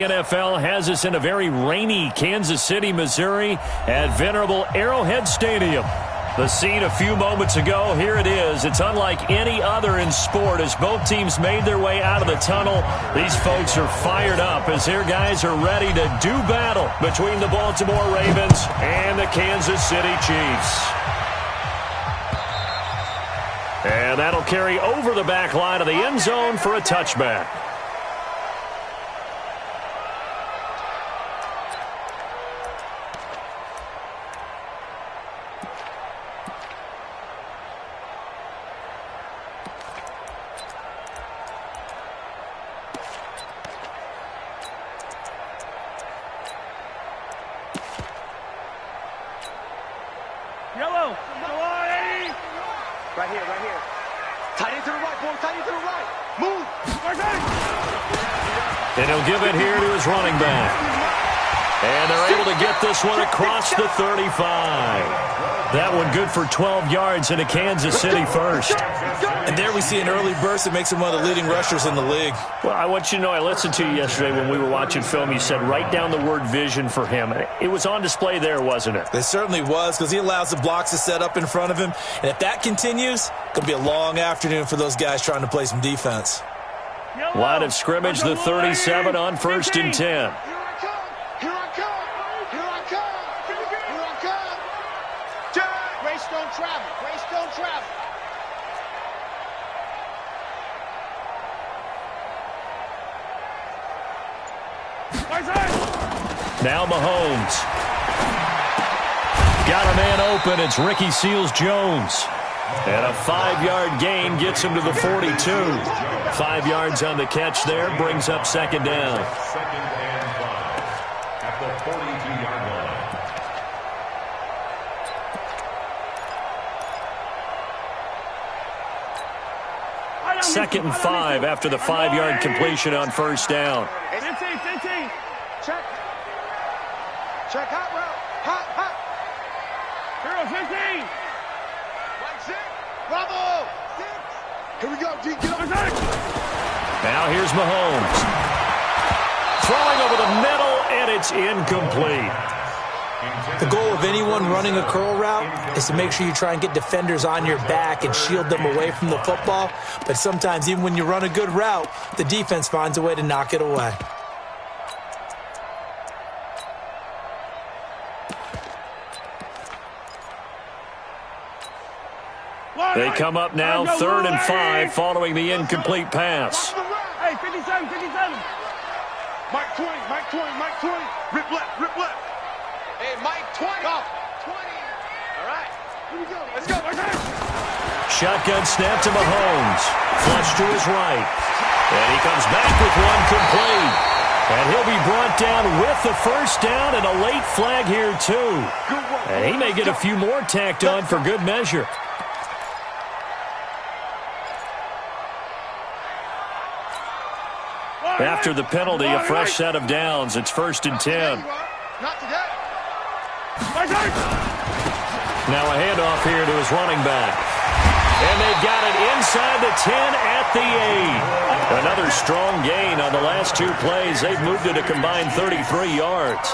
NFL has us in a very rainy Kansas City, Missouri at venerable Arrowhead Stadium. The scene a few moments ago, here it is. It's unlike any other in sport as both teams made their way out of the tunnel. These folks are fired up as their guys are ready to do battle between the Baltimore Ravens and the Kansas City Chiefs. And that'll carry over the back line of the end zone for a touchback. Yellow. Right here, right here. Tight end to the right, boy. Tight end to the right. Move. And he'll give it here to his running back. And they're able to get this one across the 35. That one good for 12 yards into Kansas City first. And there we see an early burst that makes him one of the leading rushers in the league. Well, I want you to know, I listened to you yesterday when we were watching film. You said write down the word vision for him. It was on display there, wasn't it? It certainly was, because he allows the blocks to set up in front of him. And if that continues, it's going to be a long afternoon for those guys trying to play some defense. Line of scrimmage, the 37 on 1st and 10. Now Mahomes. Got a man open. It's Ricky Seals-Jones. And a 5-yard gain gets him to the 42. 5 yards on the catch there. Brings up 2nd down. At the 42-yard line. 2nd and 5 after the 5-yard completion on 1st down. 15. Check. Check hot route. Hot. 0-15. Right 6. Bravo. 6. Here we go, G. Get up. Now here's Mahomes. Throwing over the middle, and it's incomplete. The goal of anyone running a curl route is to make sure you try and get defenders on your back and shield them away from the football. But sometimes, even when you run a good route, the defense finds a way to knock it away. They come up now, 3rd and 5, following the incomplete pass. Hey, 57. Mike 20. Rip left. Hey, Mike 20. Go. 20. All right. Here we go. Let's go. Shotgun snap to Mahomes. Flush to his right. And he comes back with one complete. And he'll be brought down with the 1st down and a late flag here, too. And he may get a few more tacked on for good measure. After the penalty, a fresh set of downs. It's 1st and 10. Not today. Now a handoff here to his running back. And they've got it inside the 10 at the 8. Another strong gain on the last 2 plays. They've moved it a combined 33 yards.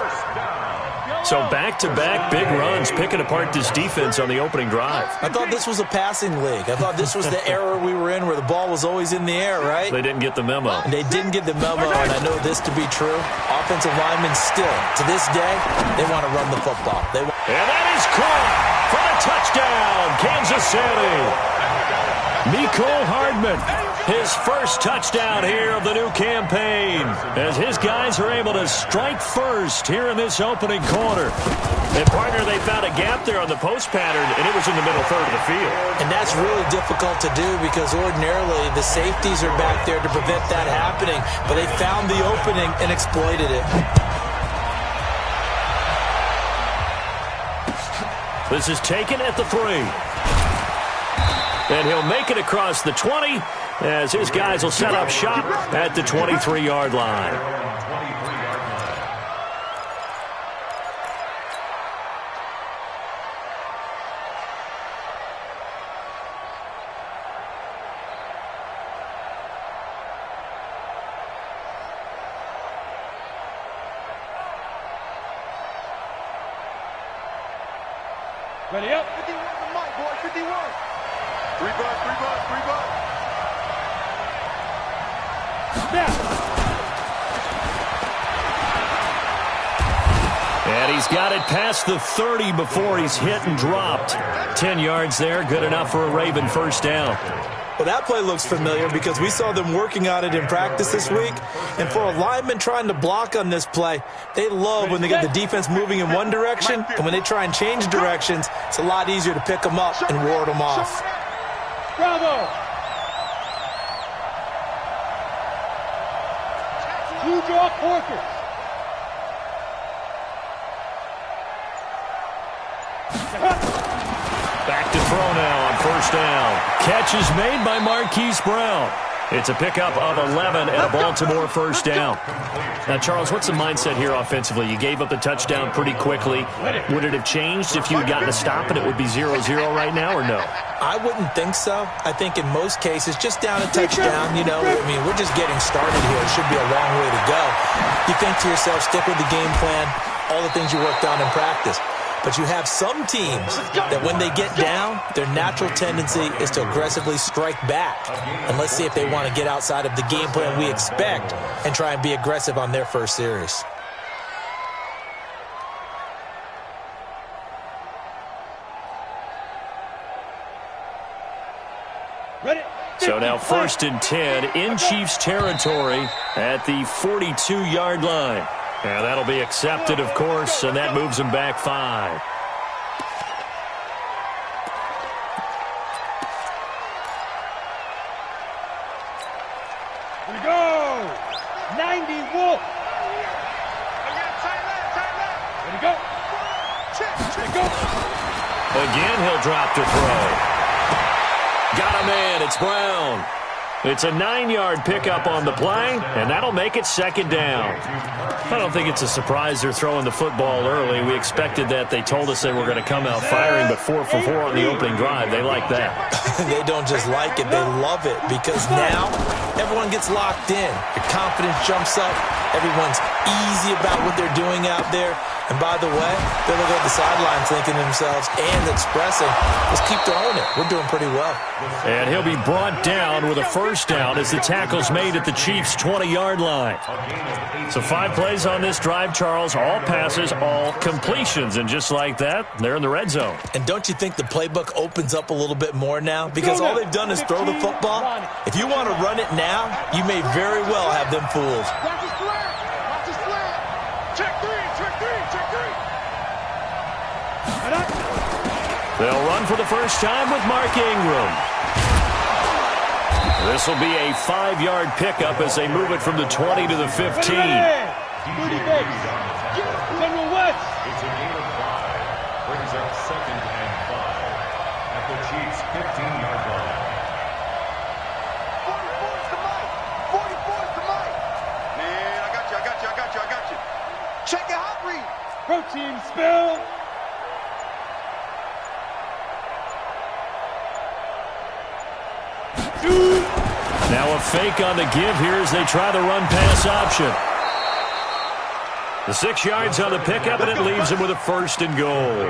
So back-to-back big runs, picking apart this defense on the opening drive. I thought this was a passing league. I thought this was the era we were in where the ball was always in the air, right? They didn't get the memo. They didn't get the memo, and I know this to be true. Offensive linemen still, to this day, they want to run the football. And that is caught for the touchdown, Kansas City. Mecole Hardman, his first touchdown here of the new campaign, as his guys are able to strike first here in this opening quarter. And, partner, they found a gap there on the post pattern, and it was in the middle third of the field. And that's really difficult to do because ordinarily the safeties are back there to prevent that happening, but they found the opening and exploited it. This is taken at the 3. And he'll make it across the 20 as his guys will set up shop at the 23-yard line. Ready up. 51 to Mike, boy. 51. 3 bucks, 3 bucks, 3 bucks. Snap. And he's got it past the 30 before he's hit and dropped. 10 yards there, good enough for a Raven first down. Well, that play looks familiar because we saw them working on it in practice this week. And for a lineman trying to block on this play, they love when they get the defense moving in one direction. And when they try and change directions, it's a lot easier to pick them up and ward them off. Bravo. You draw Corker. Back to throw now on first down. Catch is made by Marquise Brown. It's a pickup of 11 and a Baltimore first down. Now, Charles, what's the mindset here offensively? You gave up the touchdown pretty quickly. Would it have changed if you had gotten a stop and it would be 0-0 right now, or no? I wouldn't think so. I think in most cases, just down a touchdown, you know, I mean, we're just getting started here. It should be a long way to go. You think to yourself, stick with the game plan, all the things you worked on in practice. But you have some teams that when they get down, their natural tendency is to aggressively strike back. And let's see if they want to get outside of the game plan we expect and try and be aggressive on their first series. So now 1st and 10 in Chiefs territory at the 42-yard line. And that'll be accepted, of course, and that moves them back 5. Here we go. 90 Wolf. Ready go. Ready go. Again, he'll drop to throw. Got a man. It's Brown. It's a 9-yard pickup on the play, and that'll make it 2nd down. I don't think it's a surprise they're throwing the football early. We expected that. They told us they were going to come out firing, but 4 for 4 on the opening drive. They like that. They don't just like it, they love it, because now everyone gets locked in. Your confidence jumps up. Everyone's easy about what they're doing out there. And by the way, they're looking at the sidelines thinking to themselves and expressing, let's keep throwing it. We're doing pretty well. And he'll be brought down with a first down as the tackle's made at the Chiefs' 20-yard line. So 5 plays on this drive, Charles. All passes, all completions. And just like that, they're in the red zone. And don't you think the playbook opens up a little bit more now? Because all they've done is throw the football. If you want to run it now, you may very well have them fooled. They'll run for the first time with Mark Ingram. This will be a 5-yard pickup as they move it from the 20 to the 15. It's a gain of 5. Brings up 2nd and 5 at the Chiefs' 15-yard line. 44's to Mike. 44's to Mike. Man, I got you. Check your hot read. Protein spill. Now a fake on the give here as they try the run-pass option. The 6 yards on the pickup, and it leaves him with a 1st and goal.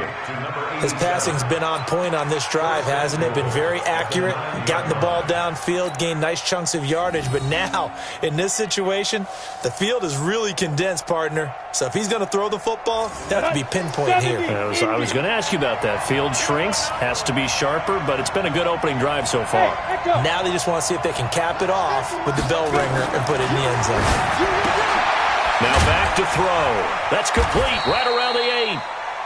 His passing's been on point on this drive, hasn't it? Been very accurate, gotten the ball downfield, gained nice chunks of yardage. But now, in this situation, the field is really condensed, partner. So if he's going to throw the football, that has to be pinpoint here. I was going to ask you about that. Field shrinks, has to be sharper, but it's been a good opening drive so far. Now they just want to see if they can cap it off with the bell ringer and put it in the end zone. Now back to throw. That's complete right around the 8.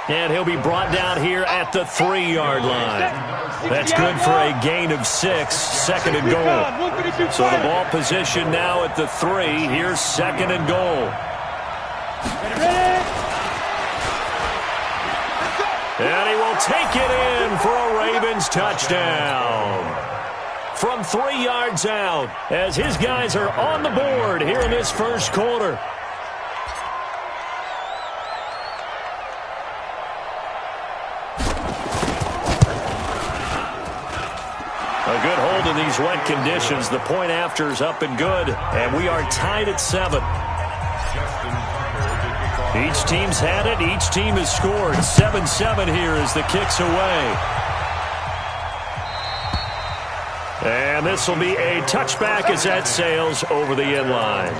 And he'll be brought down here at the 3-yard line. That's good for a gain of 6, 2nd and goal. So the ball position now at the 3. Here's 2nd and goal. And he will take it in for a Ravens touchdown. From 3 yards out as his guys are on the board here in this first quarter. A good hold in these wet conditions. The point after is up and good, and we are tied at 7. Justin Tucker to kick off Each team's had it. Each team has scored. 7-7 here as the kick's away. And this will be a touchback as that sails over the end line.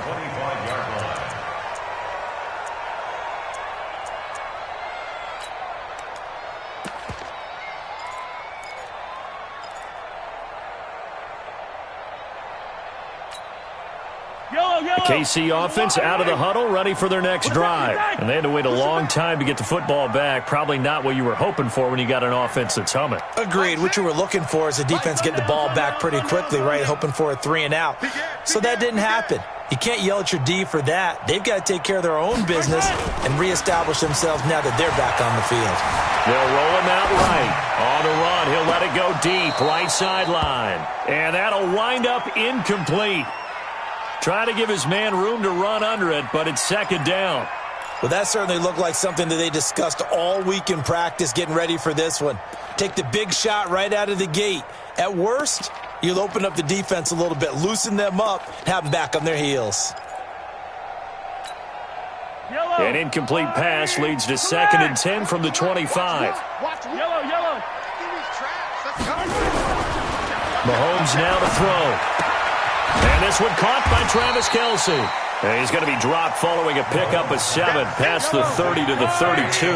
KC offense out of the huddle, ready for their next drive. And they had to wait a long time to get the football back. Probably not what you were hoping for when you got an offense that's humming. Agreed. What you were looking for is the defense getting the ball back pretty quickly, right? Hoping for a 3 and out. So that didn't happen. You can't yell at your D for that. They've got to take care of their own business and reestablish themselves now that they're back on the field. They'll roll him out right. On the run, he'll let it go deep, right sideline. And that'll wind up incomplete. Trying to give his man room to run under it, but it's second down. Well, that certainly looked like something that they discussed all week in practice getting ready for this one. Take the big shot right out of the gate. At worst, you'll open up the defense a little bit, loosen them up, have them back on their heels. An incomplete pass leads to 2nd and 10 from the 25. Mahomes now to throw. And this one caught by Travis Kelce. And he's going to be dropped following a pickup of 7 past the 30 to the 32.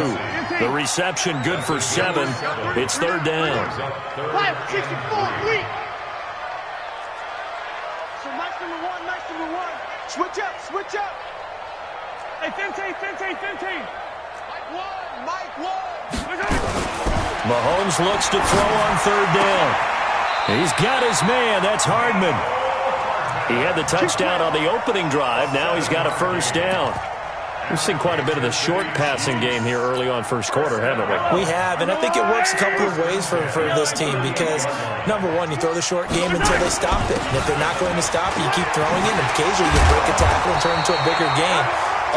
The reception good for 7. It's third down. 5-64-3. So nice number one. Switch up. Hey, 15. Mike one. Mahomes looks to throw on third down. He's got his man. That's Hardman. He had the touchdown on the opening drive. Now he's got a first down. We've seen quite a bit of the short passing game here early on first quarter, haven't we? We have, and I think it works a couple of ways for this team because, number one, you throw the short game until they stop it. And if they're not going to stop it, you keep throwing it, and occasionally you break a tackle and turn it into a bigger gain.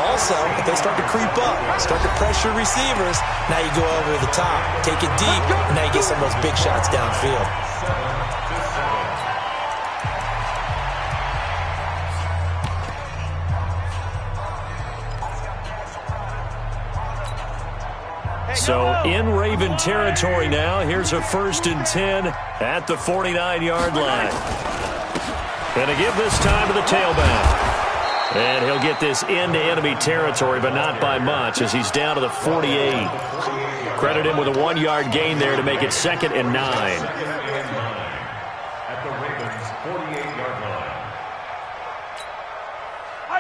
Also, if they start to creep up, start to pressure receivers, now you go over the top, take it deep, and now you get some of those big shots downfield. So in Raven territory now. Here's a 1st and 10 at the 49-yard line. And to give this time to the tailback. And he'll get this into enemy territory, but not by much as he's down to the 48. Credit him with a 1-yard gain there to make it 2nd and 9. At the Ravens' 48-yard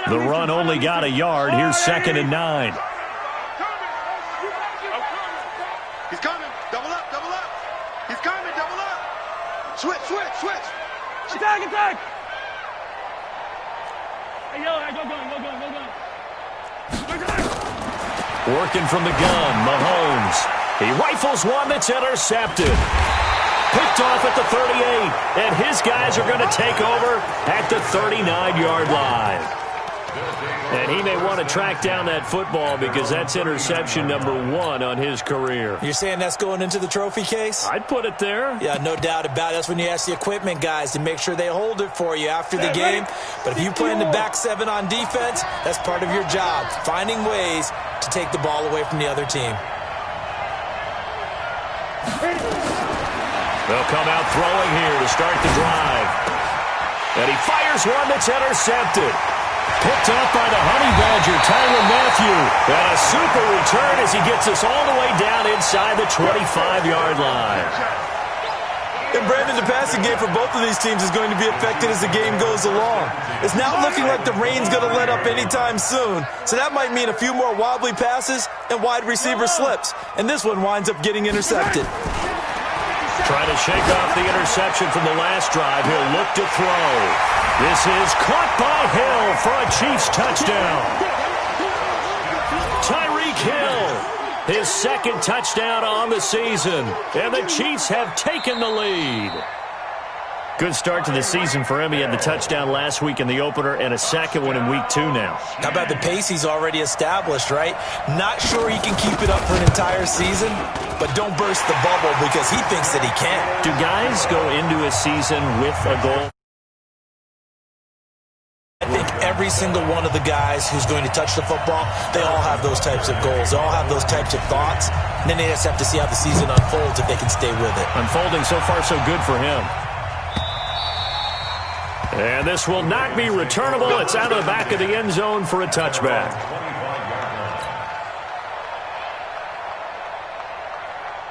line. The run only got a yard. Here's 2nd and 9. He's coming. Double up. He's coming. Double up. Switch. Attack. Hey, yo, go going. Working from the gun, Mahomes. He rifles one that's intercepted. Picked off at the 38, and his guys are going to take over at the 39-yard line. And he may want to track down that football because that's interception number 1 on his career. You're saying that's going into the trophy case? I'd put it there. Yeah, no doubt about it. That's when you ask the equipment guys to make sure they hold it for you after the game. But if you play in the back 7 on defense, that's part of your job, finding ways to take the ball away from the other team. They'll come out throwing here to start the drive. And he fires one that's intercepted. Picked up by the Honey Badger, Tyrann Mathieu. And a super return as he gets us all the way down inside the 25-yard line. And Brandon, the passing game for both of these teams is going to be affected as the game goes along. It's not looking like the rain's going to let up anytime soon. So that might mean a few more wobbly passes and wide receiver slips. And this one winds up getting intercepted. Trying to shake off the interception from the last drive. He'll look to throw. This is caught by Hill for a Chiefs touchdown. Tyreek Hill, his 2nd touchdown on the season. And the Chiefs have taken the lead. Good start to the season for him. He had the touchdown last week in the opener and a 2nd one in week 2 now. How about the pace he's already established, right? Not sure he can keep it up for an entire season, but don't burst the bubble because he thinks that he can. Do guys go into a season with a goal? I think every single one of the guys who's going to touch the football, they all have those types of goals. They all have those types of thoughts. And then they just have to see how the season unfolds if they can stay with it. Unfolding so far so good for him. And this will not be returnable. It's out of the back of the end zone for a touchback.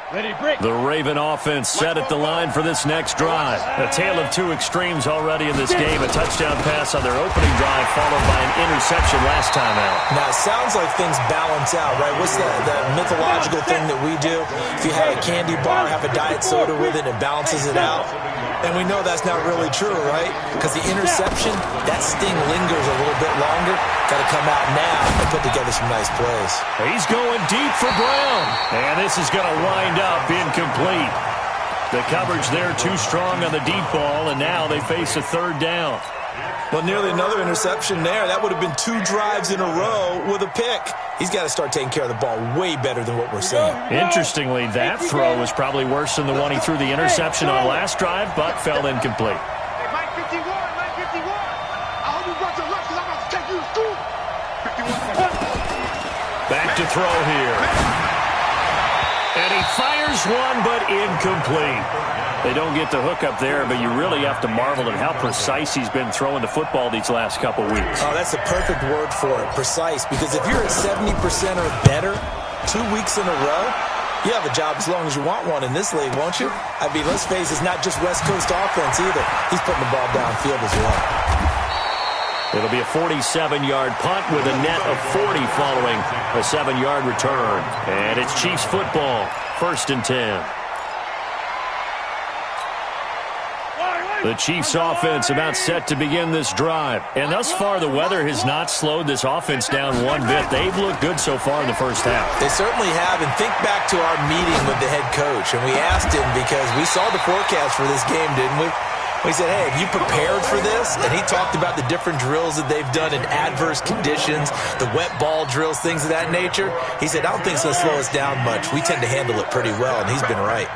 The Raven offense set at the line for this next drive. A tale of two extremes already in this game. A touchdown pass on their opening drive followed by an interception last time out. Now, it sounds like things balance out, right? What's that mythological thing that we do? If you have a candy bar, have a diet soda with it, it balances it out. And we know that's not really true, right? Because the interception, that sting lingers a little bit longer. Got to come out now and put together some nice plays. He's going deep for Brown. And this is going to wind up incomplete. The coverage there too strong on the deep ball, and now they face a third down. Well, nearly another interception there. That would have been 2 drives in a row with a pick. He's got to start taking care of the ball way better than what we're seeing. Interestingly, that throw was probably worse than the one he threw the interception on last drive, but fell incomplete. Hey, Mike 51, Mike 51. I hope you brought your lunch because I'm about to take you to school. 51. Back to throw here. And he fires one, but incomplete. They don't get the hook up there, but you really have to marvel at how precise he's been throwing the football these last couple weeks. Oh, that's the perfect word for it, precise. Because if you're at 70% or better 2 weeks in a row, you have a job as long as you want one in this league, won't you? I mean, let's face it, it's not just West Coast offense either. He's putting the ball downfield as well. It'll be a 47-yard punt with a net of 40 following a 7-yard return. And it's Chiefs football, 1st and 10. The Chiefs offense about set to begin this drive. And thus far, the weather has not slowed this offense down one bit. They've looked good so far in the first half. They certainly have. And think back to our meeting with the head coach. And we asked him because we saw the forecast for this game, didn't we? We said, hey, have you prepared for this? And he talked about the different drills that they've done in adverse conditions, the wet ball drills, things of that nature. He said, I don't think it's going to slow us down much. We tend to handle it pretty well, and he's been right.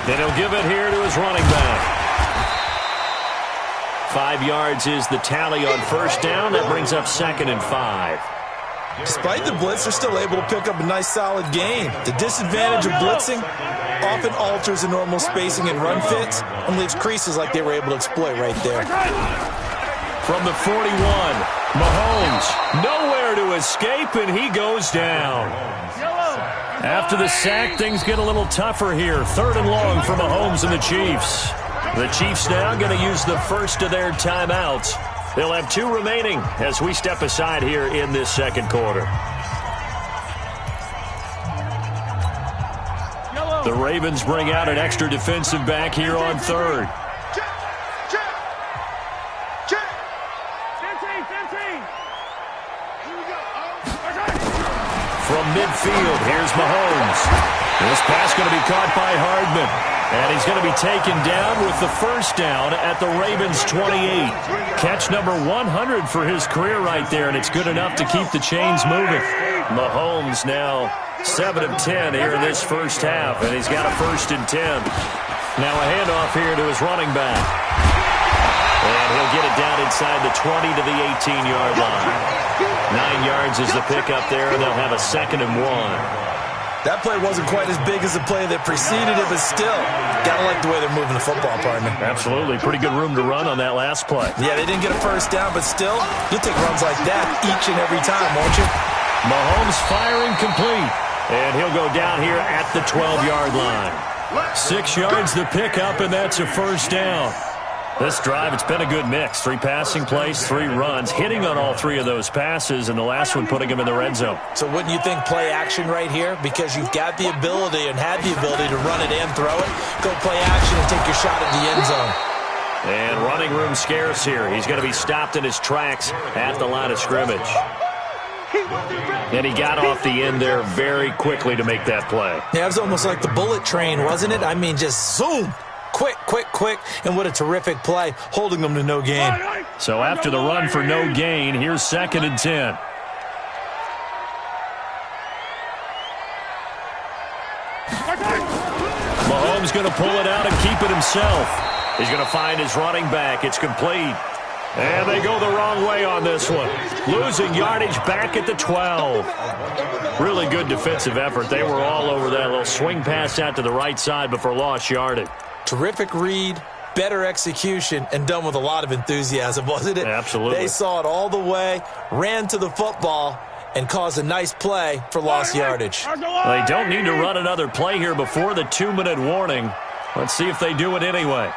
And he'll give it here to his running back. 5 yards is the tally on first down. That brings up 2nd and 5. Despite the blitz, they're still able to pick up a nice, solid gain. The disadvantage of blitzing often alters the normal spacing and run fits and leaves creases like they were able to exploit right there. From the 41, Mahomes nowhere to escape, and he goes down. After the sack, things get a little tougher here. 3rd and long for Mahomes and the Chiefs. The Chiefs now going to use the first of their timeouts. They'll have 2 remaining as we step aside here in this second quarter. The Ravens bring out an extra defensive back here on 3rd. From midfield, here's Mahomes. This pass going to be caught by Hardman. And he's going to be taken down with the first down at the Ravens' 28. Catch number 100 for his career right there, and it's good enough to keep the chains moving. Mahomes now 7 of 10 here in this first half, and he's got a 1st and 10. Now a handoff here to his running back. And he'll get it down inside the 20 to the 18-yard line. 9 yards is the pickup there, and they'll have a 2nd and 1. That play wasn't quite as big as the play that preceded it, but still, gotta like the way they're moving the football, partner. Absolutely. Pretty good room to run on that last play. Yeah, they didn't get a first down, but still, you'll take runs like that each and every time, won't you? Mahomes firing complete. And he'll go down here at the 12-yard line. 6 yards the pickup, and that's a first down. This drive, it's been a good mix. 3 passing plays, 3 runs, hitting on all 3 of those passes, and the last one putting him in the red zone. So wouldn't you think play action right here? Because you've got the ability and had the ability to run it and throw it. Go play action and take your shot at the end zone. And running room scarce here. He's going to be stopped in his tracks at the line of scrimmage. And he got off the end there very quickly to make that play. Yeah, it was almost like the bullet train, wasn't it? I mean, just zoom. Quick, quick, quick, and what a terrific play, holding them to no gain. So after the run for no gain, here's 2nd and 10. Mahomes going to pull it out and keep it himself. He's going to find his running back. It's complete. And they go the wrong way on this one. Losing yardage back at the 12. Really good defensive effort. They were all over that little swing pass out to the right side before lost yardage. Terrific read, better execution, and done with a lot of enthusiasm, wasn't it? Absolutely. They saw it all the way, ran to the football, and caused a nice play for lost yardage. They don't need to run another play here before the 2-minute warning. Let's see if they do it anyway.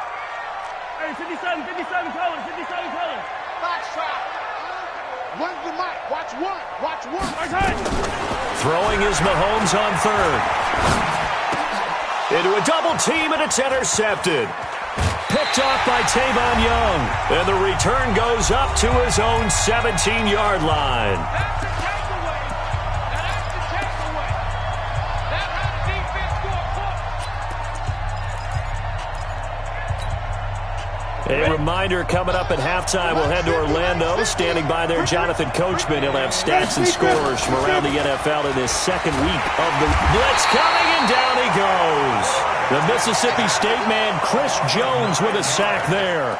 Hey, 57 colors, 57 colors. Box trap. One's the mic. Watch one. Watch one. Okay. Throwing is Mahomes on third. Into a double team, and it's intercepted. Picked off by Tavon Young. And the return goes up to his own 17-yard line. A reminder, coming up at halftime, we'll head to Orlando. Standing by there, Jonathan Coachman. He'll have stats and scores from around the NFL in his second week of the blitz coming, and down he goes. The Mississippi State man, Chris Jones, with a sack there.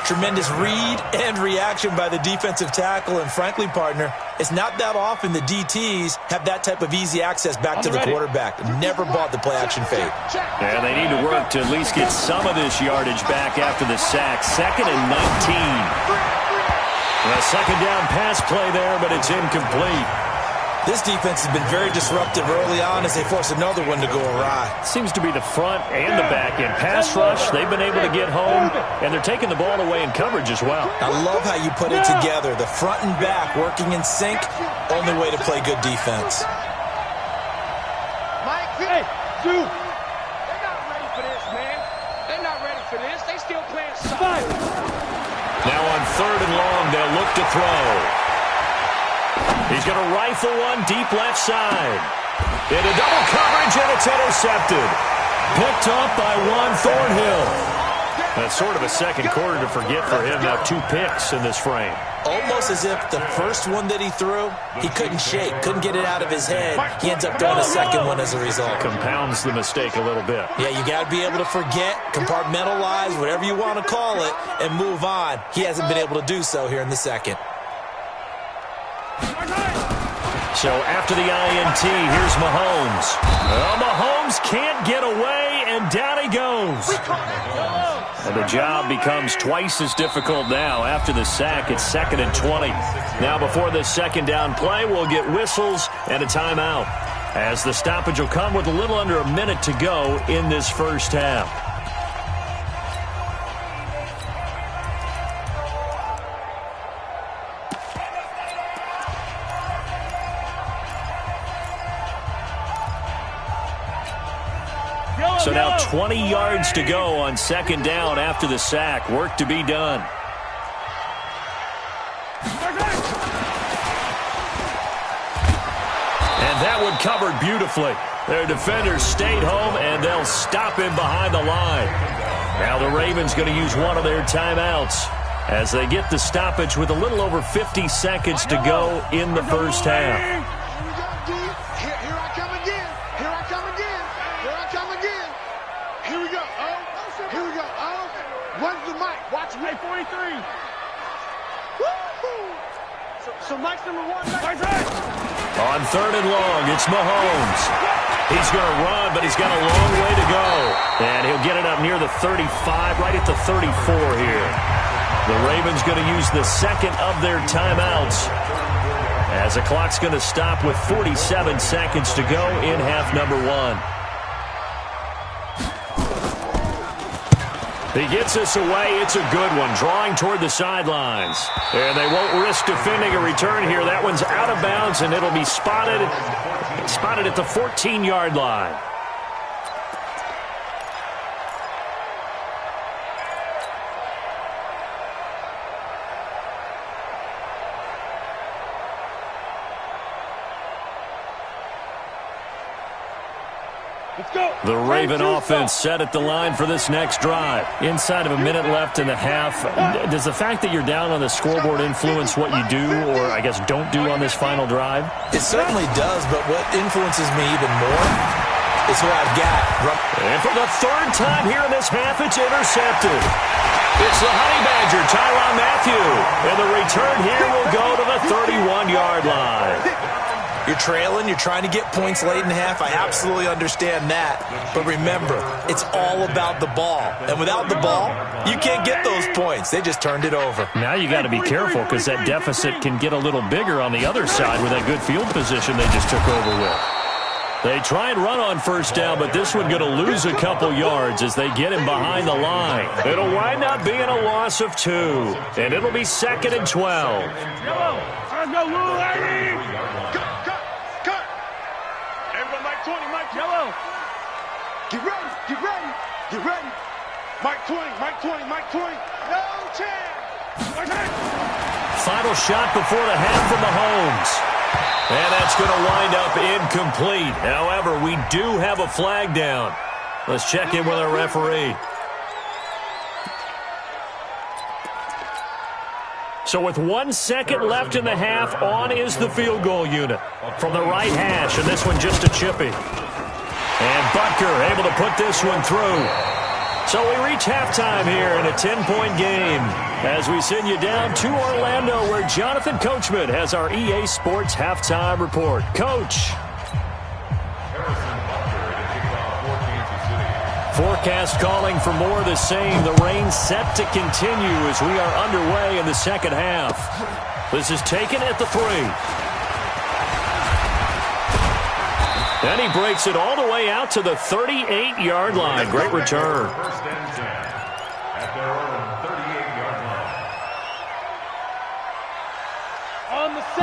Tremendous read and reaction by the defensive tackle, and frankly, partner, it's not that often the DTs have that type of easy access back to the quarterback. Never bought the play-action fade. And they need to work to at least get some of this yardage back after the sack. 2nd and 19. A second down pass play there, but it's incomplete. This defense has been very disruptive early on as they force another one to go awry. Seems to be the front and the back end. Pass rush, they've been able to get home, and they're taking the ball away in coverage as well. I love how you put it together. The front and back working in sync, only way to play good defense. Mike, hey, dude. They're not ready for this, man. They're not ready for this. They still playing soccer. Now on 3rd and long, they'll look to throw. He's going to rifle one deep left side. Into double coverage, and it's intercepted. Picked off by Juan Thornhill. That's sort of a second quarter to forget for him. Now 2 picks in this frame. Almost as if the first one that he threw, he couldn't shake, couldn't get it out of his head. He ends up throwing a second one as a result. Compounds the mistake a little bit. Yeah, you got to be able to forget, compartmentalize, whatever you want to call it, and move on. He hasn't been able to do so here in the second. So after the INT, here's Mahomes. Well, Mahomes can't get away, and down he goes. And the job becomes twice as difficult now. After the sack, it's 2nd and 20. Now before this second down play, we'll get whistles and a timeout, as the stoppage will come with a little under a minute to go in this first half. So now 20 yards to go on second down after the sack. Work to be done. And that one covered beautifully. Their defenders stayed home, and they'll stop him behind the line. Now the Ravens going to use one of their timeouts as they get the stoppage with a little over 50 seconds to go in the first half. Watch me, 43. So Mike's number 1. On 3rd and long, it's Mahomes. He's going to run, but he's got a long way to go. And he'll get it up near the 35, right at the 34 here. The Ravens going to use the second of their timeouts, as the clock's going to stop with 47 seconds to go in half number 1. He gets us away. It's a good one, drawing toward the sidelines. And they won't risk defending a return here. That one's out of bounds, and it'll be spotted at the 14-yard line. The Raven offense set at the line for this next drive. Inside of a minute left in the half, does the fact that you're down on the scoreboard influence what you do, or I guess don't do on this final drive? It certainly does, but what influences me even more is who I've got. And for the third time here in this half, it's intercepted. It's the Honey Badger, Tyrann Mathieu. And the return here will go to the 31-yard line. You're trailing, you're trying to get points late in half. I absolutely understand that. But remember, it's all about the ball. And without the ball, you can't get those points. They just turned it over. Now you got to be careful because that deficit can get a little bigger on the other side with that good field position they just took over with. They try and run on first down, but this one going to lose a couple yards as they get him behind the line. It'll wind up being a loss of 2, and it'll be 2nd and 12. Everyone, Mike 20, Mike Yellow. Get ready, get ready, get ready. Mike 20, Mike 20, Mike 20. No chance. Final shot before the half from Mahomes. And that's going to wind up incomplete. However, we do have a flag down. Let's check in with our referee. So with 1 second left in the half, on is the field goal unit from the right hash, and this one just a chippy. And Butker able to put this one through. So we reach halftime here in a 10-point game as we send you down to Orlando where Jonathan Coachman has our EA Sports halftime report. Coach. Forecast calling for more of the same. The rain set to continue as we are underway in the second half. This is taken at the 3. And he breaks it all the way out to the 38-yard line. Great return. First and 10 at their own 38-yard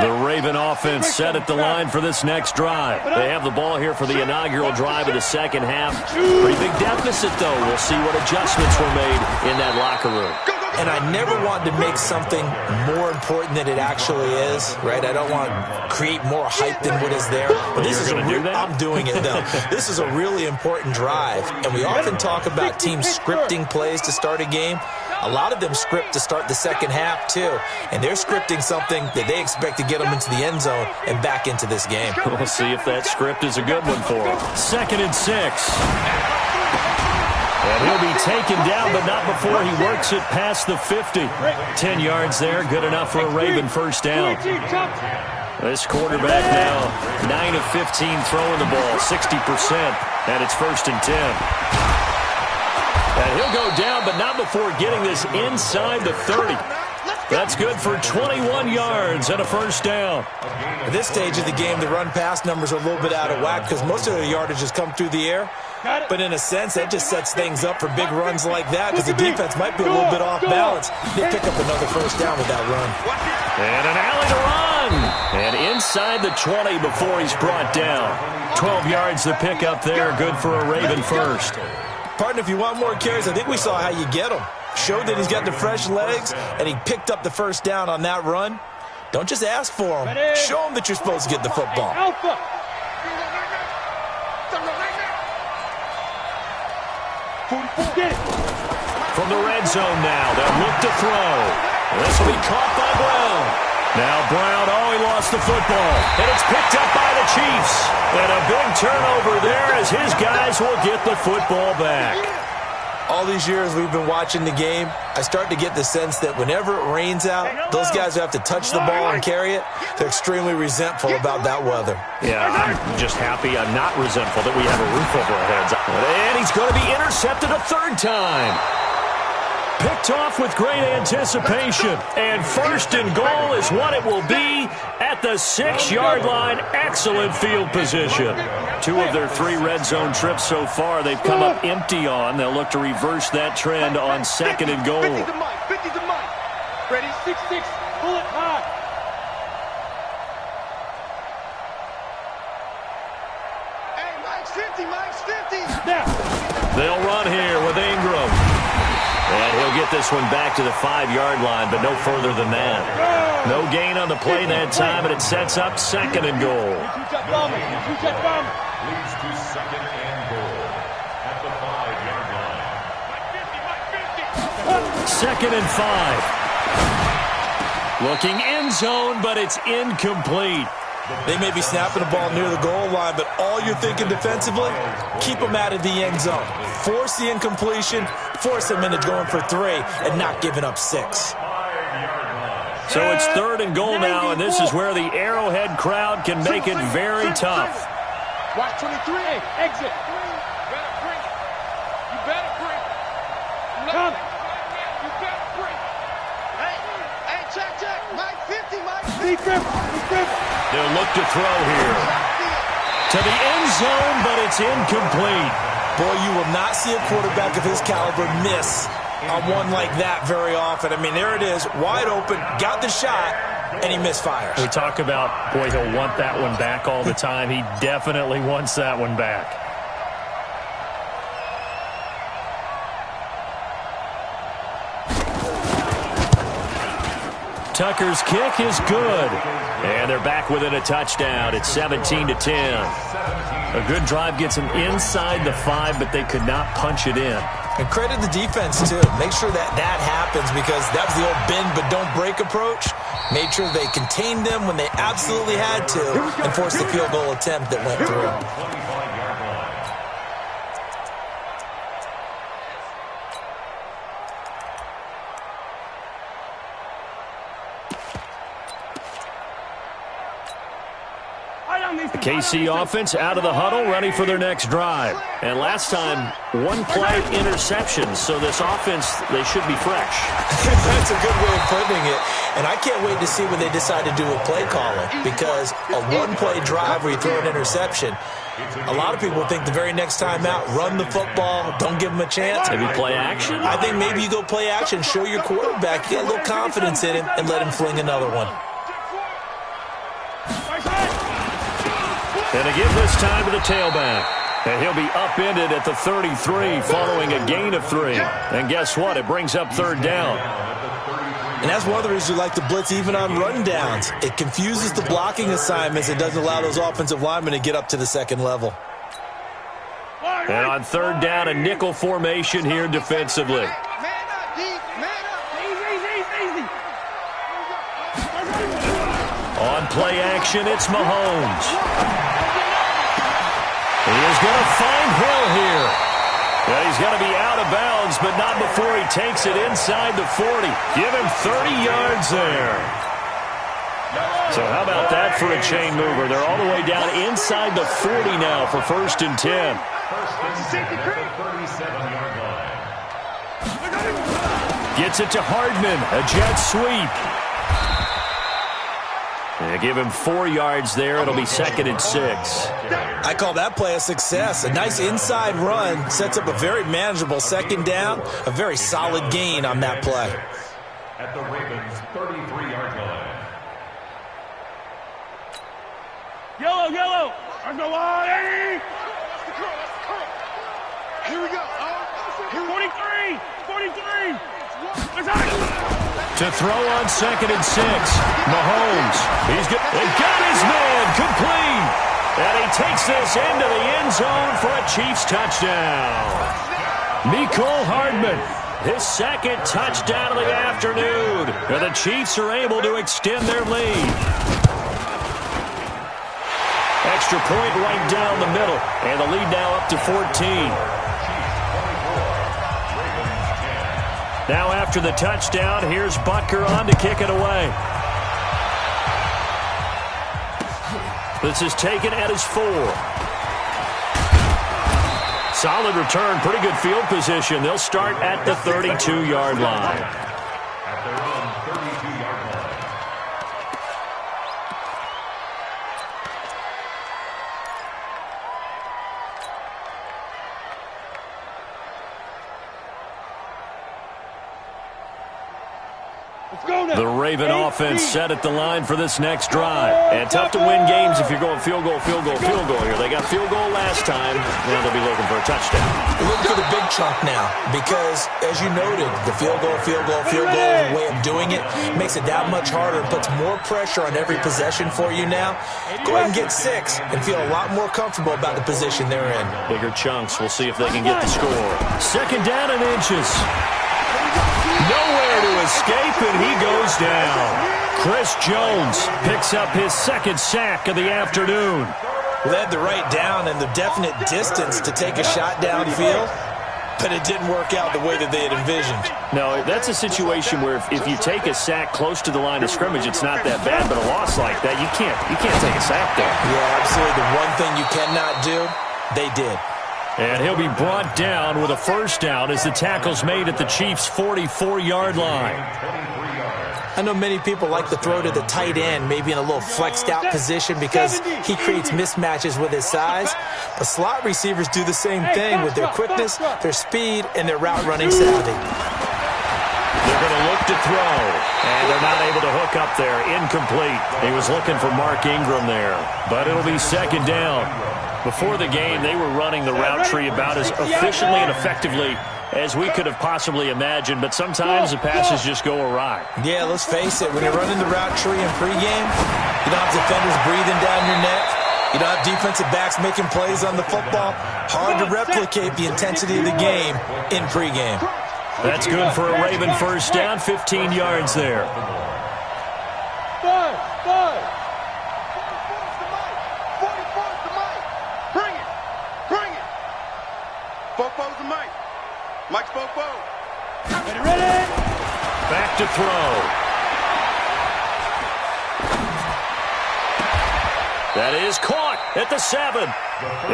line. The Raven offense set at the line for this next drive. They have the ball here for the inaugural drive of the second half. Pretty big deficit, though. We'll see what adjustments were made in that locker room. And I never want to make something more important than it actually is, right? I don't want to create more hype than what is there. But this is I'm doing it, though. This is a really important drive. And we often talk about teams scripting plays to start a game. A lot of them script to start the second half, too. And they're scripting something that they expect to get them into the end zone and back into this game. We'll see if that script is a good one for them. 2nd and 6. And he'll be taken down, but not before he works it past the 50. 10 yards there, good enough for a Raven first down. This quarterback now, 9 of 15 throwing the ball, 60%, and it's 1st and 10. And he'll go down, but not before getting this inside the 30. That's good for 21 yards and a first down. At this stage of the game, the run-pass numbers are a little bit out of whack because most of the yardage has come through the air. But in a sense, that just sets things up for big runs like that because the defense might be a little bit off balance. They pick up another first down with that run. And an alley to run. And inside the 20 before he's brought down. 12 yards to pick up there. Good for a Raven first. Partner, if you want more carries, I think we saw how you get them. Showed that he's got the fresh legs, and he picked up the first down on that run. Don't just ask for him. Show him that you're supposed to get the football. From the red zone now, they'll look to throw. This will be caught by Brown. Now Brown, he lost the football. And it's picked up by the Chiefs. And a big turnover there as his guys will get the football back. All these years we've been watching the game, I start to get the sense that whenever it rains out, those guys who have to touch the ball and carry it, they're extremely resentful about that weather. Yeah, I'm just happy I'm not resentful that we have a roof over our heads. And he's going to be intercepted a 3rd time. Picked off with great anticipation. And 1st and goal is what it will be at the 6-yard line. Excellent field position. 2 of their 3 red zone trips so far they've come up empty on. They'll look to reverse that trend on 2nd and goal. 50 to Mike. 50 to Mike. Ready? 6-6. Pull it high. Hey, Mike's 50. Mike's 50. Now. They'll run here with Ingram. And he'll get this one back to the 5-yard line, but no further than that. No gain on the play that time, and it sets up 2nd and goal. Leads to 2nd and goal at the 5-yard line. 2nd and 5. Looking end zone, but it's incomplete. They may be snapping the ball near the goal line, but all you're thinking defensively, keep them out of the end zone. Force the incompletion, force them into going for 3, and not giving up 6. So it's 3rd and goal now, and this is where the Arrowhead crowd can make it very tough. Watch 23. Hey, exit. You better bring it. You better bring it. Come. You better bring it. Hey, check. Mike 50, Mike 50. They'll look to throw here. To the end zone, but it's incomplete. Boy, you will not see a quarterback of his caliber miss on one like that very often. I mean, there it is, wide open, got the shot, and he misfires. We talk about, boy, he'll want that one back all the time. He definitely wants that one back. Tucker's kick is good. And they're back within a touchdown. It's 17-10. A good drive gets them inside the 5, but they could not punch it in. And credit the defense, too. Make sure that happens, because that was the old bend but don't break approach. Made sure they contained them when they absolutely had to and forced the field goal attempt that went through. The KC offense out of the huddle, ready for their next drive. And last time, 1 play interception, so this offense, they should be fresh. That's a good way of putting it. And I can't wait to see what they decide to do with play calling, because a 1-play drive where you throw an interception, a lot of people think the very next time out, run the football, don't give them a chance. Maybe play action? I think maybe you go play action, show your quarterback, get a little confidence in him, and let him fling another one. And to give this time to the tailback. And he'll be upended at the 33 following a gain of 3. And guess what? It brings up 3rd down. And that's one of the reasons you like to blitz even on run downs. It confuses the blocking assignments. It doesn't allow those offensive linemen to get up to the 2nd level. And on 3rd down, a nickel formation here defensively. On play action, it's Mahomes. He is going to find Hill here. Yeah, he's going to be out of bounds, but not before he takes it inside the 40. Give him 30 yards there. So how about that for a chain mover? They're all the way down inside the 40 now for 1st and 10. Gets it to Hardman, a jet sweep. They give him 4 yards there. It'll be 2nd and 6. I call that play a success. A nice inside run sets up a very manageable 2nd down. A very solid gain on that play. At the Ravens' 33-yard line. Yellow. Let's go on, Eddie. Here we go. 43. To throw on 2nd and 6. Mahomes. They got his man complete. And he takes this into the end zone for a Chiefs touchdown. Mecole Hardman, his 2nd touchdown of the afternoon. And the Chiefs are able to extend their lead. Extra point right down the middle. And the lead now up to 14. Now after the touchdown, here's Butker on to kick it away. This is taken at his 4. Solid return, pretty good field position. They'll start at the 32-yard line. At their own 32-yard line. The Raven offense set at the line for this next drive. And tough to win games if you're going field goal here. They got field goal last time. Now they'll be looking for a touchdown. Look for the big chunk now, because, as you noted, the field goal way of doing it makes it that much harder and puts more pressure on every possession for you now. Go ahead and get 6 and feel a lot more comfortable about the position they're in. Bigger chunks. We'll see if they can get the score. 2nd down and inches. Nowhere to escape, and he goes down. Chris Jones picks up his second sack of the afternoon. Led the right down and the definite distance to take a shot downfield, but it didn't work out the way that they had envisioned. No, that's a situation where if you take a sack close to the line of scrimmage, it's not that bad, but a loss like that, you can't take a sack there. Yeah, absolutely. The one thing you cannot do, they did. And he'll be brought down with a first down as the tackle's made at the Chiefs' 44-yard line. I know many people like to throw to the tight end, maybe in a little flexed out position because he creates mismatches with his size. But slot receivers do the same thing with their quickness, their speed, and their route running savvy. They're going to look to throw, and they're not able to hook up there. Incomplete. He was looking for Mark Ingram there, but it'll be second down. Before the game, they were running the route tree about as efficiently and effectively as we could have possibly imagined, but sometimes the passes just go awry. Yeah, let's face it, when you're running the route tree in pregame, you don't have defenders breathing down your neck. You don't have defensive backs making plays on the football. Hard to replicate the intensity of the game in pregame. That's good for a Raven first down, 15 yards there. Mike's Bobo. Ready? Back to throw. That is caught at the 7.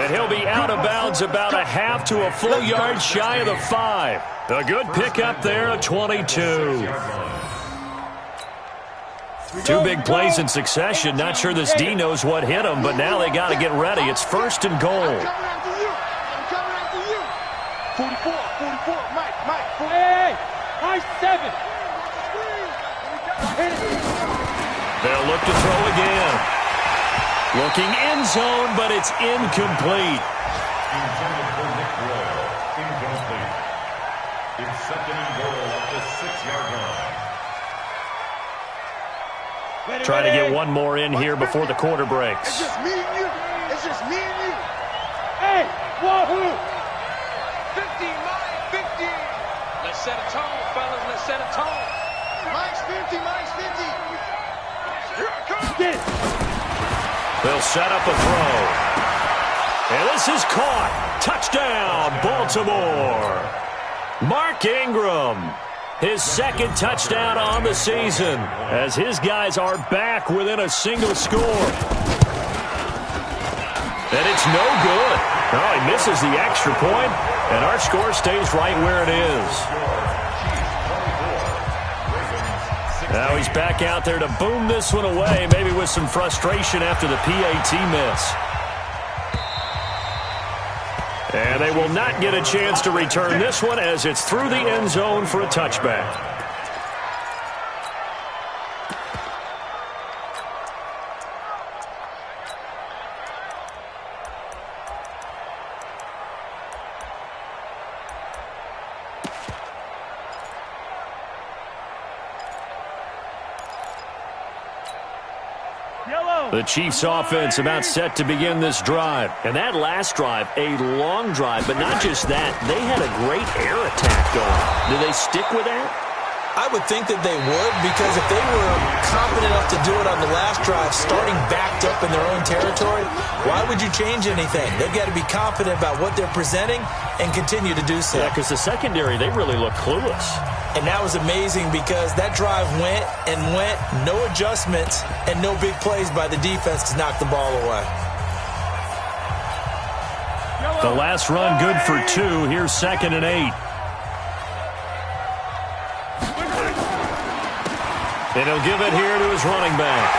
And he'll be out of bounds about a half to a full yard shy of the 5. A good pickup there, a 22. Two big plays in succession. Not sure this D knows what hit him, but now they got to get ready. It's first and goal. 44, Mike. Hey, Mike 7. They'll look to throw again. Looking end zone, but it's incomplete. Intended for Nick Royal. Incomplete. It's second and goal at the 6-yard line. Trying to get one more in here before the quarter breaks. It's just me and you. Hey, wahoo! 50, Mike, 50. Let's set a tone, fellas. Let's set a tone. Mike's 50. Here I come. Get it. They'll set up a throw. And this is caught. Touchdown, Baltimore. Mark Ingram, his second touchdown on the season, as his guys are back within a single score. And it's no good. Oh, he misses the extra point, and our score stays right where it is. Now he's back out there to boom this one away, maybe with some frustration after the PAT miss. And they will not get a chance to return this one as it's through the end zone for a touchback. The Chiefs offense about set to begin this drive. And that last drive, a long drive, but not just that. They had a great air attack going. Do they stick with that? I would think that they would, because if they were confident enough to do it on the last drive, starting backed up in their own territory, why would you change anything? They've got to be confident about what they're presenting and continue to do so. Yeah, because the secondary, they really look clueless. And that was amazing because that drive went, no adjustments, and no big plays by the defense to knock the ball away. The last run good for 2. Here's 2nd and 8. And he'll give it here to his running back.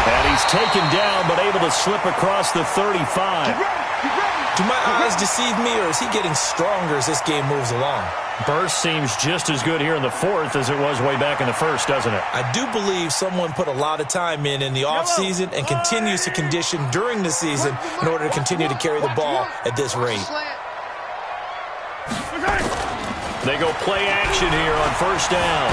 And he's taken down but able to slip across the 35. Do my eyes deceive me, or is he getting stronger as this game moves along? Burst seems just as good here in the 4th as it was way back in the 1st, doesn't it? I do believe someone put a lot of time in the offseason and continues to condition during the season in order to continue to carry the ball at this rate. They go play action here on first down.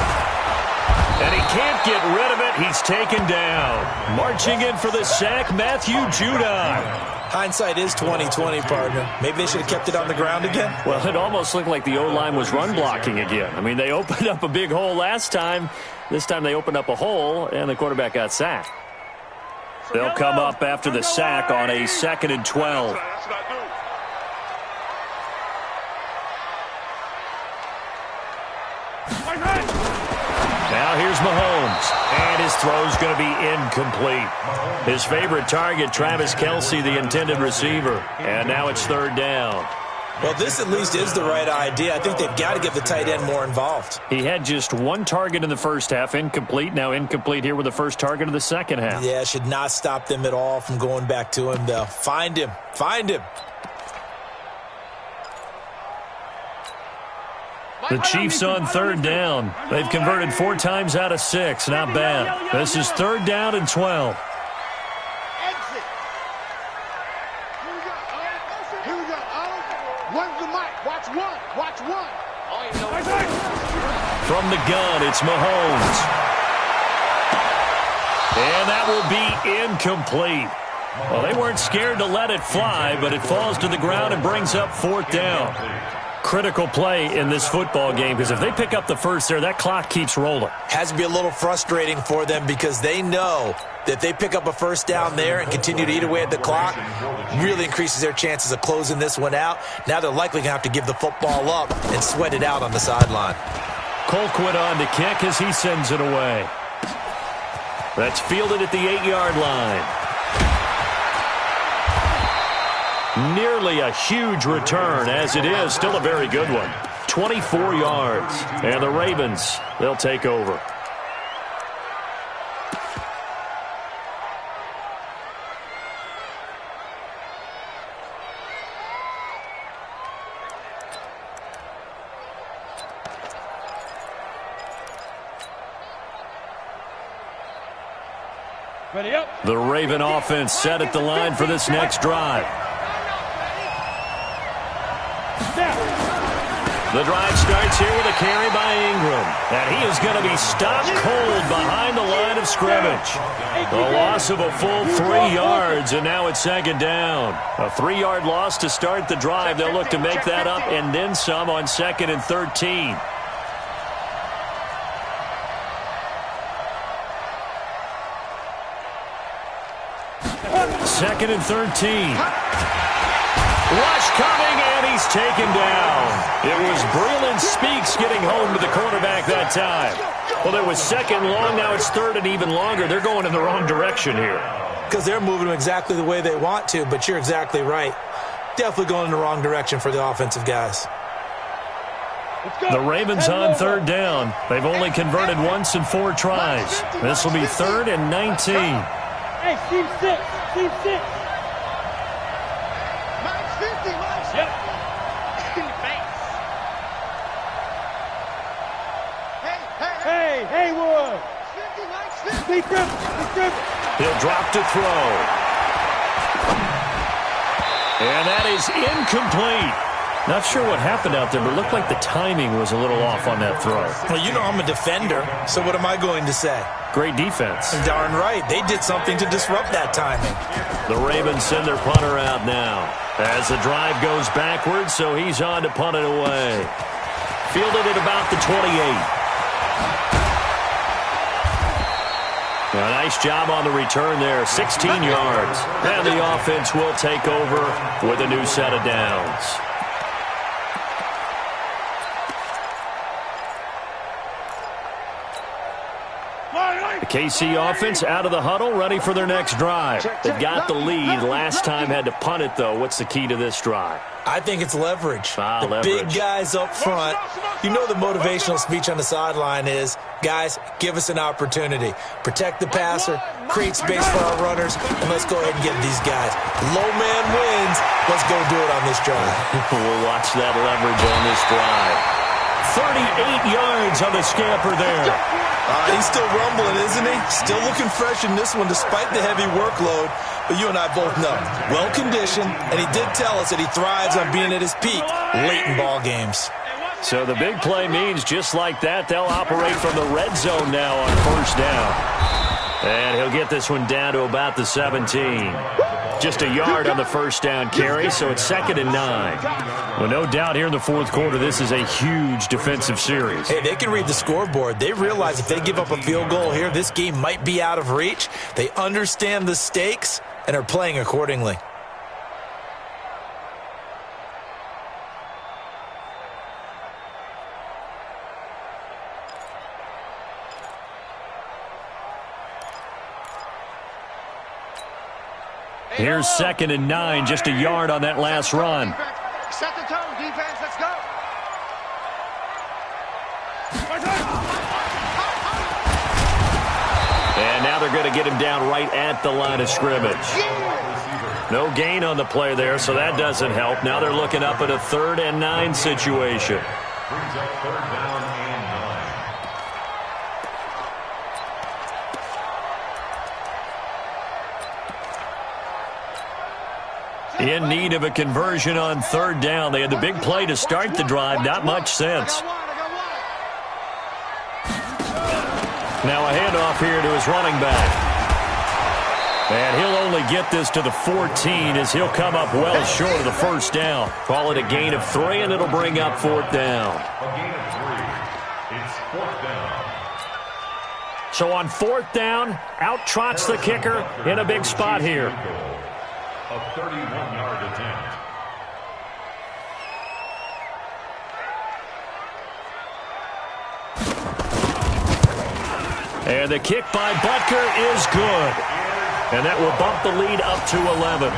And he can't get rid of it. He's taken down. Marching in for the sack, Matthew Judon. Hindsight is 20/20, partner. Maybe they should have kept it on the ground again. Well, it almost looked like the O-line was run blocking again. I mean, they opened up a big hole last time. This time they opened up a hole, and the quarterback got sacked. They'll come up after the sack on a 2nd and 12. Now here's Mahomes, and his throw's going to be incomplete. His favorite target, Travis Kelce, the intended receiver. And now it's 3rd down. Well, this at least is the right idea. I think they've got to get the tight end more involved. He had just 1 target in the first half, incomplete. Now incomplete here with the first target of the second half. Yeah, should not stop them at all from going back to him, though. Find him. Find him. The Chiefs on 3rd down. They've converted 4 times out of 6. Not bad. This is 3rd down and 12. Exit. Here we go. One's the mic. Watch one. Watch one. From the gun, it's Mahomes. And that will be incomplete. Well, they weren't scared to let it fly, but it falls to the ground and brings up 4th down. Critical play in this football game, because if they pick up the first there, that clock keeps rolling. Has to be a little frustrating for them because they know that if they pick up a first down there and continue to eat away at the clock, really increases their chances of closing this one out. Now they're likely going to have to give the football up and sweat it out on the sideline. Colquitt on to kick as he sends it away. That's fielded at the 8-yard line. Nearly a huge return, as it is still a very good one. 24 yards. And the Ravens, they'll take over. Ready up. The Raven offense set at the line for this next drive. The drive starts here with a carry by Ingram. And he is going to be stopped cold behind the line of scrimmage. The loss of a full 3 yards, and now it's 2nd down. A 3-yard loss to start the drive. They'll look to make that up and then some on 2nd and 13. Second and 13. Rush coming, and he's taken down. It was Breland Speaks getting home to the quarterback that time. Well, it was 2nd long. Now it's 3rd and even longer. They're going in the wrong direction here. Because they're moving them exactly the way they want to, but you're exactly right. Definitely going in the wrong direction for the offensive guys. The Ravens on 3rd down. They've only converted once in 4 tries. This will be 3rd and 19. Hey, team 6. Team 6. Mine's 50. Mine's 50. Yep. In the face. Hey, Haywood. 50. Mine's 50. Be crippled. He'll drop to throw. And that is incomplete. Not sure what happened out there, but it looked like the timing was a little off on that throw. Well, you know I'm a defender, so what am I going to say? Great defense. Darn right. They did something to disrupt that timing. The Ravens send their punter out now as the drive goes backwards, so he's on to punt it away. Fielded at about the 28. A nice job on the return there, 16 yards. And the offense will take over with a new set of downs. The KC offense out of the huddle, ready for their next drive. They've got the lead. Last time had to punt it, though. What's the key to this drive? I think it's leverage. Leverage. Big guys up front. You know the motivational speech on the sideline is, guys, give us an opportunity. Protect the passer, create space for our runners, and let's go ahead and get these guys. Low man wins. Let's go do it on this drive. We'll watch that leverage on this drive. 38 yards on the scamper there. He's still rumbling, isn't he? Still looking fresh in this one despite the heavy workload. But you and I both know, well-conditioned, and he did tell us that he thrives on being at his peak late in ball games. So the big play means just like that, they'll operate from the red zone now on first down. And he'll get this one down to about the 17. Just a yard on the first down carry, so it's 2nd and 9. Well, no doubt here in the fourth quarter, this is a huge defensive series. Hey, they can read the scoreboard. They realize if they give up a field goal here, this game might be out of reach. They understand the stakes and are playing accordingly. Here's 2nd and 9, just a yard on that last run. Set the tone, defense, let's go. And now they're going to get him down right at the line of scrimmage. No gain on the play there, so that doesn't help. Now they're looking up at a 3rd and 9 situation. Brings up 3rd down and 9. In need of a conversion on 3rd down. They had the big play to start the drive. Not much sense. Now a handoff here to his running back. And he'll only get this to the 14 as he'll come up well short of the first down. Call it a gain of 3, and it'll bring up 4th down. A gain of 3. It's 4th down. So on 4th down, out trots the kicker in a big spot here. A 31-yard attempt. And the kick by Butker is good. And that will bump the lead up to 11.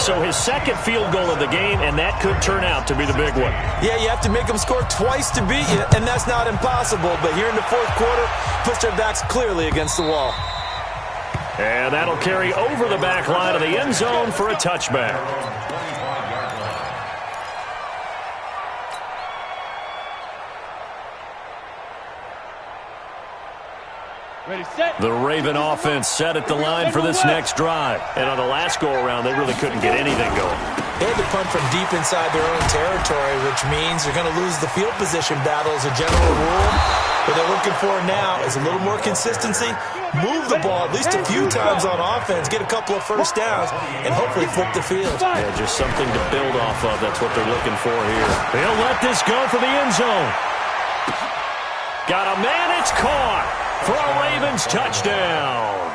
So his 2nd field goal of the game, and that could turn out to be the big one. Yeah, you have to make them score twice to beat you, and that's not impossible. But here in the fourth quarter, puts their backs clearly against the wall. And that'll carry over the back line of the end zone for a touchback. Ready, set. The Raven offense set at the line for this next drive. And on the last go-around, they really couldn't get anything going. They had to punt from deep inside their own territory, which means they're going to lose the field position battle as a general rule. What they're looking for now is a little more consistency, move the ball at least a few times on offense, get a couple of first downs, and hopefully flip the field. Yeah, just something to build off of. That's what they're looking for here. They'll let this go for the end zone. Got a man, it's caught for a Ravens touchdown.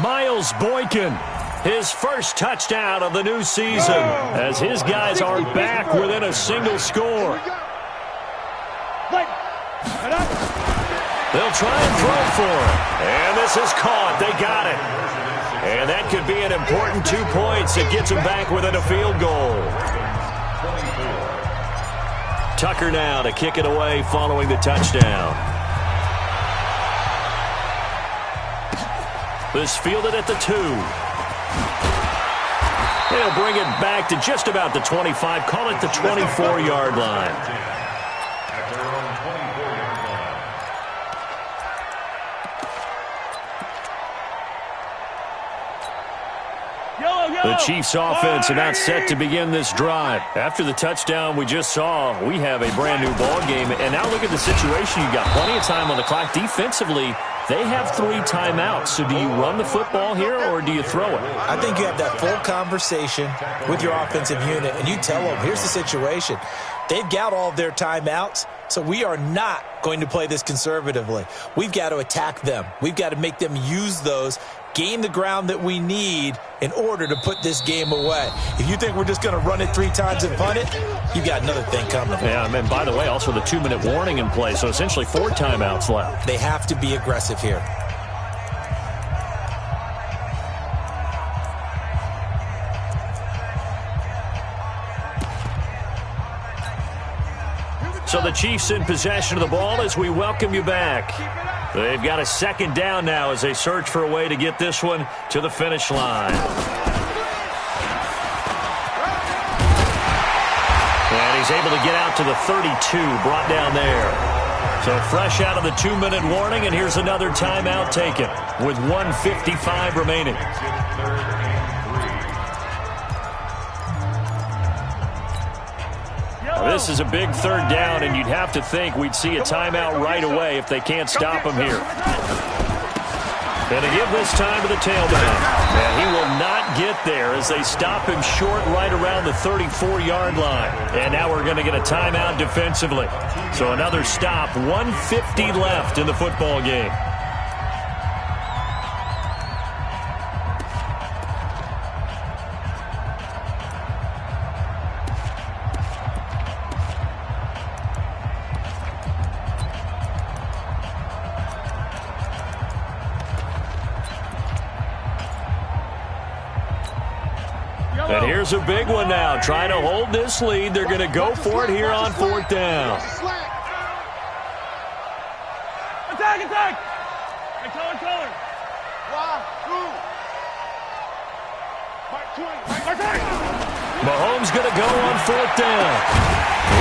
Miles Boykin, his first touchdown of the new season, as his guys are back within a single score. They'll try and throw for it. And this is caught. They got it. And that could be an important 2 points that gets them back within a field goal. Tucker now to kick it away following the touchdown. This fielded at the 2. They'll bring it back to just about the 25. Call it the 24-yard line. At their own 24-yard line. The Chiefs offense about set to begin this drive. After the touchdown we just saw, we have a brand new ball game. And now look at the situation. You've got plenty of time on the clock. Defensively, they have 3 timeouts. So do you run the football here or do you throw it? I think you have that full conversation with your offensive unit, and you tell them, here's the situation. They've got all of their timeouts, so we are not going to play this conservatively. We've got to attack them. We've got to make them use those, gain the ground that we need in order to put this game away. If you think we're just going to run it 3 times and punt it, you've got another thing coming. Yeah, and by the way, also the 2-minute warning in play, so essentially 4 timeouts left. They have to be aggressive here. So the Chiefs in possession of the ball as we welcome you back. They've got a 2nd down now as they search for a way to get this one to the finish line. And he's able to get out to the 32, brought down there. So fresh out of the 2-minute warning, and here's another timeout taken with 1:55 remaining. This is a big third down, and you'd have to think we'd see a timeout right away if they can't stop him here. And to give this time to the tailback. And he will not get there as they stop him short right around the 34-yard line. And now we're going to get a timeout defensively. So another stop, 1:50 left in the football game. And here's a big one now. Trying to hold this lead. They're going to go for it here on fourth down. Attack, attack. Hey, color. Mahomes going to go on fourth down.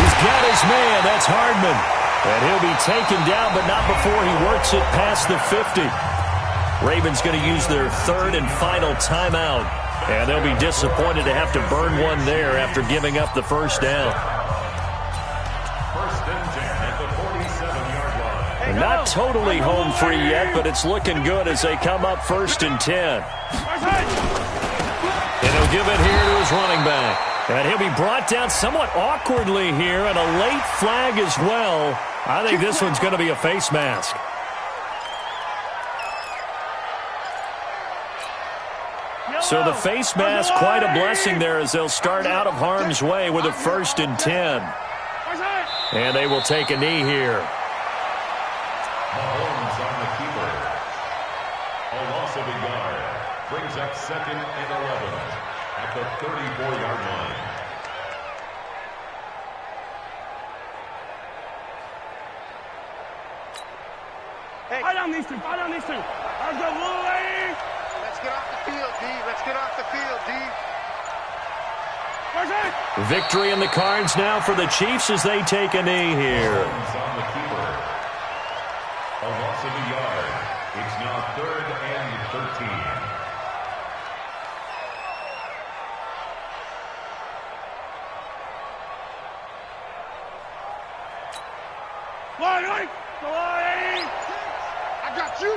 He's got his man. That's Hardman. And he'll be taken down, but not before he works it past the 50. Ravens going to use their third and final timeout. And they'll be disappointed to have to burn one there after giving up the first down. First and 10 at the 47-yard line. And not totally home free yet, but it's looking good as they come up first and 10. And he'll give it here to his running back. And he'll be brought down somewhat awkwardly here, and a late flag as well. I think this one's going to be a face mask. So the face mask, quite a blessing there as they'll start out of harm's way with a first and 10. And they will take a knee here. Mahomes on the keeper. A loss of a yard. Brings up second and 11 at the 34-yard line. Hey. Fight on these two. Let's go, Willie. Let's get off the field, D. Let's get off the field, D. Victory in the cards now for the Chiefs as they take a knee here. Mahomes on the keeper. A loss of a yard. It's now third and 13. Willie. I got you.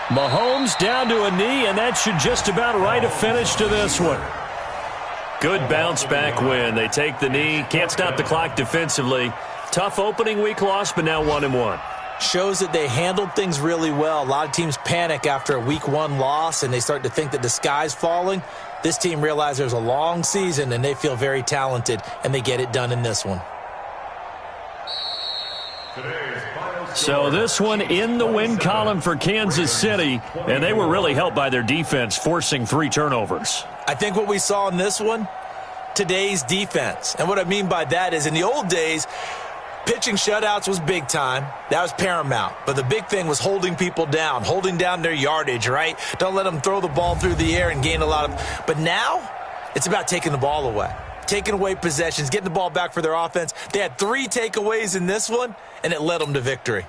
Mahomes down to a knee, and that should just about write a finish to this one. Good bounce-back win. They take the knee. Can't stop the clock defensively. Tough opening week loss, but now 1-1. Shows that they handled things really well. A lot of teams panic after a week 1 loss, and they start to think that the sky's falling. This team realizes there's a long season, and they feel very talented, and they get it done in this one. So this one in the win column for Kansas City, and they were really helped by their defense, forcing 3 turnovers. I think what we saw in this one, today's defense. And what I mean by that is in the old days, pitching shutouts was big time. That was paramount. But the big thing was holding people down, holding down their yardage, right? Don't let them throw the ball through the air and gain a lot of. But now it's about taking the ball away, taking away possessions, getting the ball back for their offense. They had 3 takeaways in this one, and it led them to victory.